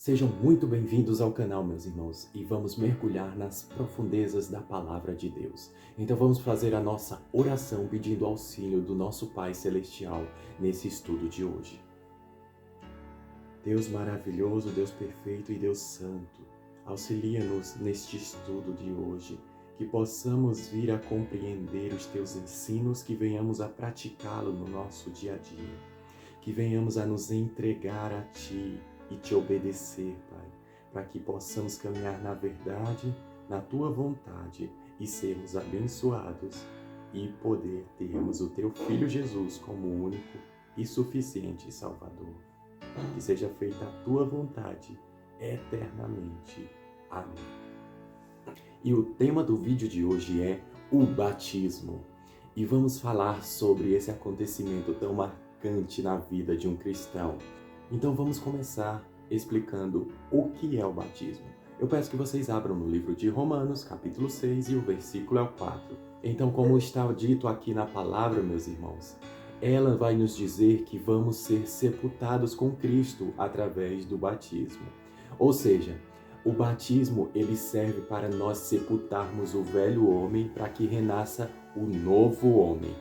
Sejam muito bem-vindos ao canal, meus irmãos, e vamos mergulhar nas profundezas da Palavra de Deus. Então vamos fazer a nossa oração pedindo auxílio do nosso Pai Celestial nesse estudo de hoje. Deus maravilhoso, Deus perfeito e Deus santo, auxilia-nos neste estudo de hoje, que possamos vir a compreender os Teus ensinos, que venhamos a praticá-lo no nosso dia a dia, que venhamos a nos entregar a Ti e Te obedecer, Pai, para que possamos caminhar na verdade, na Tua vontade e sermos abençoados e poder termos o Teu Filho Jesus como único e suficiente Salvador. Que seja feita a Tua vontade eternamente. Amém. E o tema do vídeo de hoje é o batismo. E vamos falar sobre esse acontecimento tão marcante na vida de um cristão. Então vamos começar explicando o que é o batismo. Eu peço que vocês abram no livro de Romanos, capítulo 6, e o versículo é o 4. Então, como está dito aqui na palavra, meus irmãos, ela vai nos dizer que vamos ser sepultados com Cristo através do batismo. Ou seja, o batismo ele serve para nós sepultarmos o velho homem para que renasça o novo homem.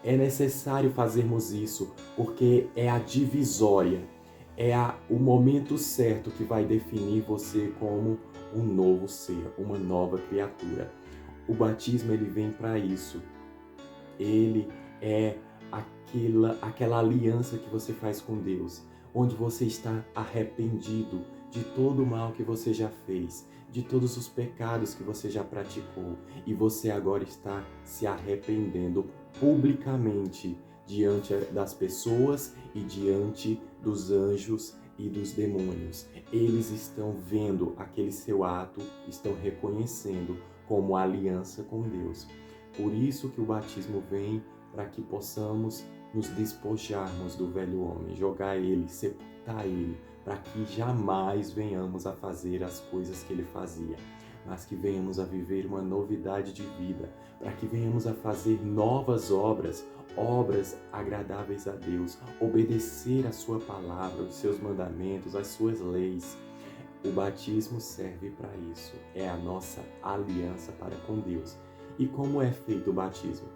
É necessário fazermos isso porque é a divisória, o momento certo que vai definir você como um novo ser, uma nova criatura. O batismo ele vem para isso. Ele é aquela aliança que você faz com Deus, onde você está arrependido de todo o mal que você já fez, de todos os pecados que você já praticou, e você agora está se arrependendo publicamente diante das pessoas e diante dos anjos e dos demônios. Eles estão vendo aquele seu ato, estão reconhecendo como aliança com Deus. Por isso que o batismo vem para que possamos nos despojarmos do velho homem, jogar ele, sepultar ele, para que jamais venhamos a fazer as coisas que ele fazia, mas que venhamos a viver uma novidade de vida, para que venhamos a fazer novas obras agradáveis a Deus, obedecer a sua palavra, os seus mandamentos, as suas leis. O batismo serve para isso, é a nossa aliança para com Deus. E como é feito o batismo?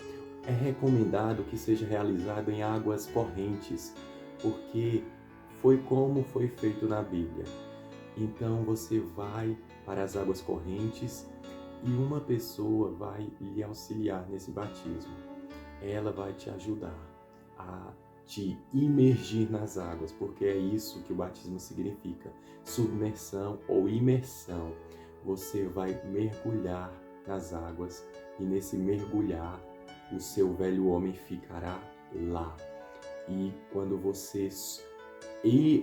É recomendado que seja realizado em águas correntes, porque foi como foi feito na Bíblia. Então você vai para as águas correntes e uma pessoa vai lhe auxiliar nesse batismo. Ela vai te ajudar a te imergir nas águas, porque é isso que o batismo significa, submersão ou imersão. Você vai mergulhar nas águas e nesse mergulhar o seu velho homem ficará lá. E quando você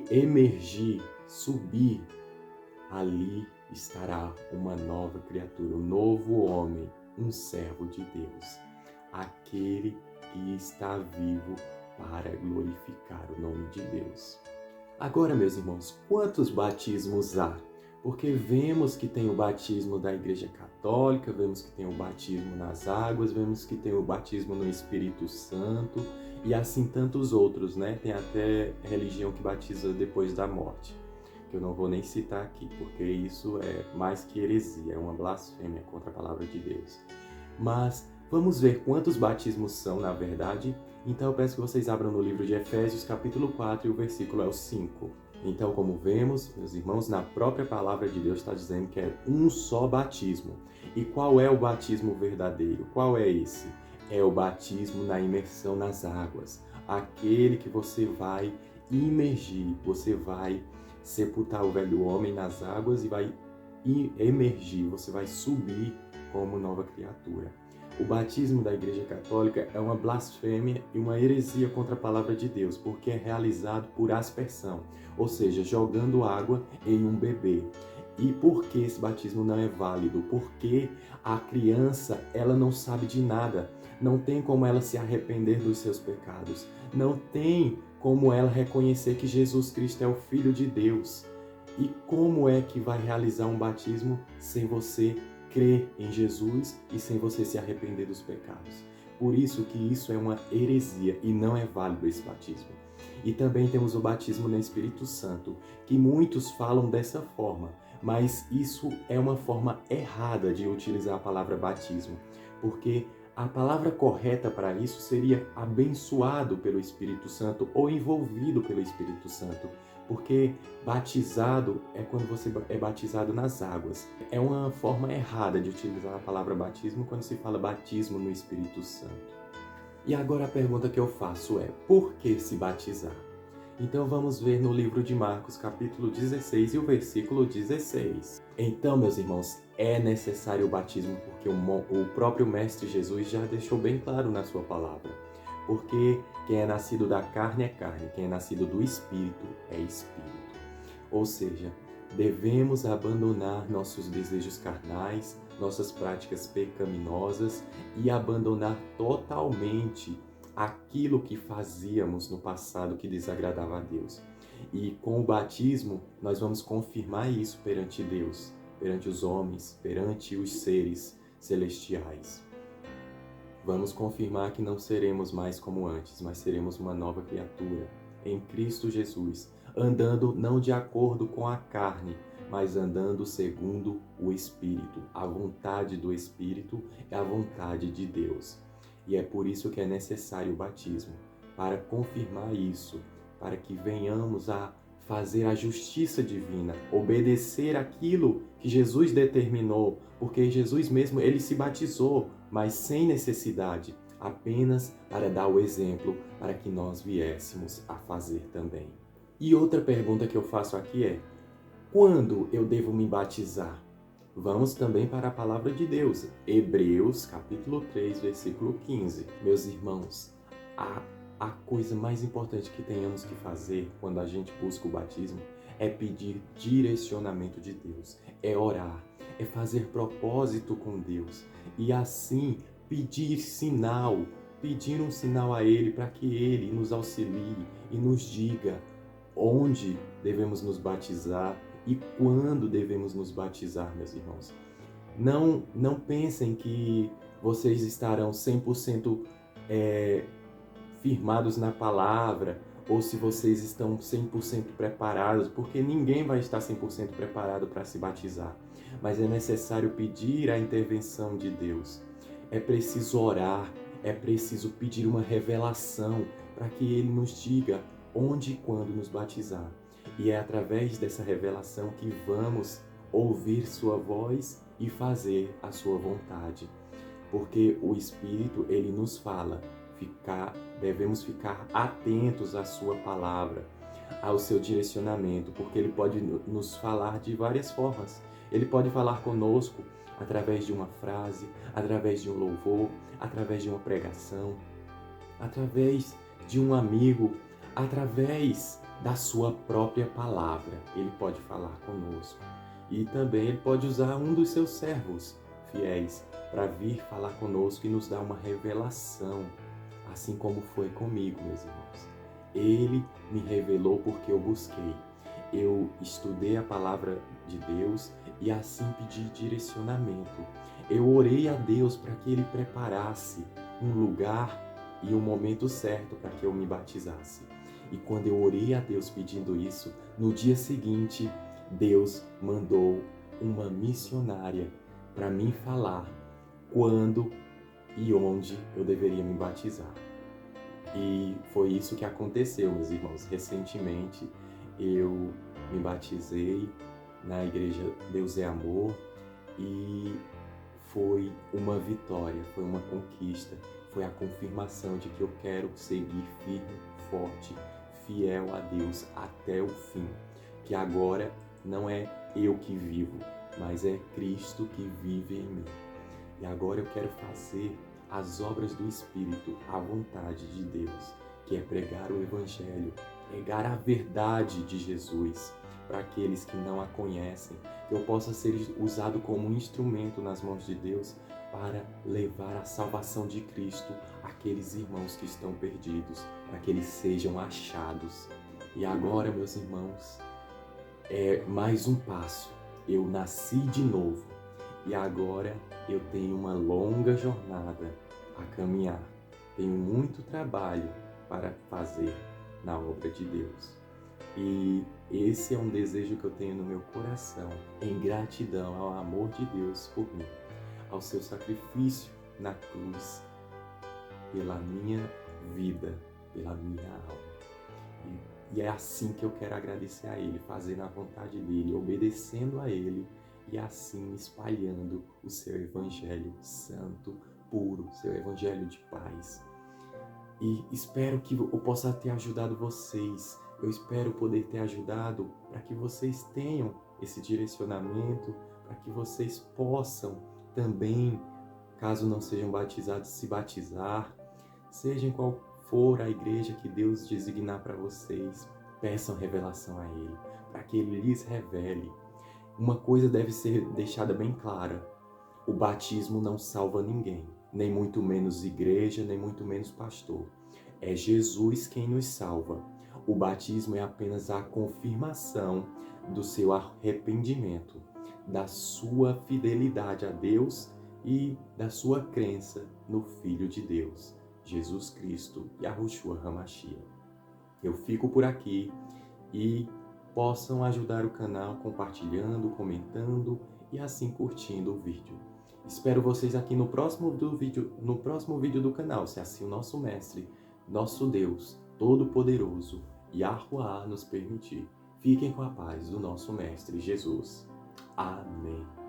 emergir, subir, ali estará uma nova criatura, um novo homem, um servo de Deus, aquele que está vivo para glorificar o nome de Deus. Agora, meus irmãos, quantos batismos há? Porque vemos que tem o batismo da Igreja Católica, vemos que tem o batismo nas águas, vemos que tem o batismo no Espírito Santo e assim tantos outros, né? Tem até religião que batiza depois da morte, que eu não vou nem citar aqui, porque isso é mais que heresia, é uma blasfêmia contra a palavra de Deus. Mas vamos ver quantos batismos são, na verdade. Então eu peço que vocês abram no livro de Efésios, capítulo 4, e o versículo é o 5. Então, como vemos, meus irmãos, na própria palavra de Deus está dizendo que é um só batismo. E qual é o batismo verdadeiro? Qual é esse? É o batismo na imersão nas águas. Aquele que você vai imergir, você vai sepultar o velho homem nas águas e vai emergir, você vai subir como nova criatura. O batismo da Igreja Católica é uma blasfêmia e uma heresia contra a palavra de Deus, porque é realizado por aspersão, ou seja, jogando água em um bebê. E por que esse batismo não é válido? Porque a criança, ela não sabe de nada, não tem como ela se arrepender dos seus pecados, não tem como ela reconhecer que Jesus Cristo é o Filho de Deus. E como é que vai realizar um batismo sem você crer em Jesus e sem você se arrepender dos pecados? Por isso que isso é uma heresia e não é válido esse batismo. E também temos o batismo no Espírito Santo, que muitos falam dessa forma, mas isso é uma forma errada de utilizar a palavra batismo, porque a palavra correta para isso seria abençoado pelo Espírito Santo ou envolvido pelo Espírito Santo, porque batizado é quando você é batizado nas águas. É uma forma errada de utilizar a palavra batismo quando se fala batismo no Espírito Santo. E agora a pergunta que eu faço é: por que se batizar? Então vamos ver no livro de Marcos, capítulo 16 e o versículo 16. Então, meus irmãos, é necessário o batismo porque o próprio Mestre Jesus já deixou bem claro na sua palavra. Porque quem é nascido da carne é carne, quem é nascido do Espírito é Espírito. Ou seja, devemos abandonar nossos desejos carnais, nossas práticas pecaminosas e abandonar totalmente aquilo que fazíamos no passado que desagradava a Deus. E com o batismo, nós vamos confirmar isso perante Deus, perante os homens, perante os seres celestiais. Vamos confirmar que não seremos mais como antes, mas seremos uma nova criatura em Cristo Jesus, andando não de acordo com a carne, mas andando segundo o Espírito. A vontade do Espírito é a vontade de Deus. E é por isso que é necessário o batismo, para confirmar isso, para que venhamos a fazer a justiça divina, obedecer aquilo que Jesus determinou, porque Jesus mesmo, ele se batizou, mas sem necessidade, apenas para dar o exemplo para que nós viéssemos a fazer também. E outra pergunta que eu faço aqui é: quando eu devo me batizar? Vamos também para a palavra de Deus, Hebreus capítulo 3, versículo 15. Meus irmãos, a coisa mais importante que tenhamos que fazer quando a gente busca o batismo é pedir direcionamento de Deus, é orar, é fazer propósito com Deus e assim pedir um sinal a Ele para que Ele nos auxilie e nos diga onde devemos nos batizar e quando devemos nos batizar, meus irmãos. Não pensem que vocês estarão 100% firmados na palavra, ou se vocês estão 100% preparados, porque ninguém vai estar 100% preparado para se batizar. Mas é necessário pedir a intervenção de Deus. É preciso orar, é preciso pedir uma revelação para que Ele nos diga onde e quando nos batizar. E é através dessa revelação que vamos ouvir sua voz e fazer a sua vontade. Porque o Espírito, ele nos fala, devemos ficar atentos à sua palavra, ao seu direcionamento, porque ele pode nos falar de várias formas. Ele pode falar conosco através de uma frase, através de um louvor, através de uma pregação, através de um amigo, através da sua própria palavra. Ele pode falar conosco. E também ele pode usar um dos seus servos fiéis para vir falar conosco e nos dar uma revelação, assim como foi comigo, meus irmãos. Ele me revelou porque eu busquei. Eu estudei a palavra de Deus e assim pedi direcionamento. Eu orei a Deus para que Ele preparasse um lugar e um momento certo para que eu me batizasse. E quando eu orei a Deus pedindo isso, no dia seguinte, Deus mandou uma missionária para mim falar quando e onde eu deveria me batizar. E foi isso que aconteceu, meus irmãos. Recentemente eu me batizei na igreja Deus é Amor e foi uma vitória, foi uma conquista, foi a confirmação de que eu quero seguir firme, forte, fiel a Deus até o fim. Que agora não é eu que vivo, mas é Cristo que vive em mim. E agora eu quero fazer as obras do Espírito, a vontade de Deus, que é pregar o Evangelho, pregar a verdade de Jesus para aqueles que não a conhecem, que eu possa ser usado como um instrumento nas mãos de Deus para levar a salvação de Cristo àqueles irmãos que estão perdidos, para que eles sejam achados. E agora, meus irmãos, é mais um passo. Eu nasci de novo e agora eu tenho uma longa jornada a caminhar. Tenho muito trabalho para fazer, na obra de Deus. E esse é um desejo que eu tenho no meu coração, em gratidão ao amor de Deus por mim, ao seu sacrifício na cruz, pela minha vida, pela minha alma. E é assim que eu quero agradecer a Ele, fazendo a vontade dEle, obedecendo a Ele e assim espalhando o seu Evangelho santo, puro, seu Evangelho de paz. E espero que eu possa ter ajudado vocês. Eu espero poder ter ajudado para que vocês tenham esse direcionamento, para que vocês possam também, caso não sejam batizados, se batizar. Seja em qual for a igreja que Deus designar para vocês, peçam revelação a Ele, para que Ele lhes revele. Uma coisa deve ser deixada bem clara: o batismo não salva ninguém, nem muito menos igreja, nem muito menos pastor. É Jesus quem nos salva. O batismo é apenas a confirmação do seu arrependimento, da sua fidelidade a Deus e da sua crença no Filho de Deus, Jesus Cristo, Yahushua HaMashiach. Eu fico por aqui e possam ajudar o canal compartilhando, comentando e assim curtindo o vídeo. Espero vocês aqui no próximo vídeo do canal, se assim o nosso Mestre, nosso Deus Todo-Poderoso, Yahuwah, nos permitir. Fiquem com a paz do nosso Mestre Jesus. Amém.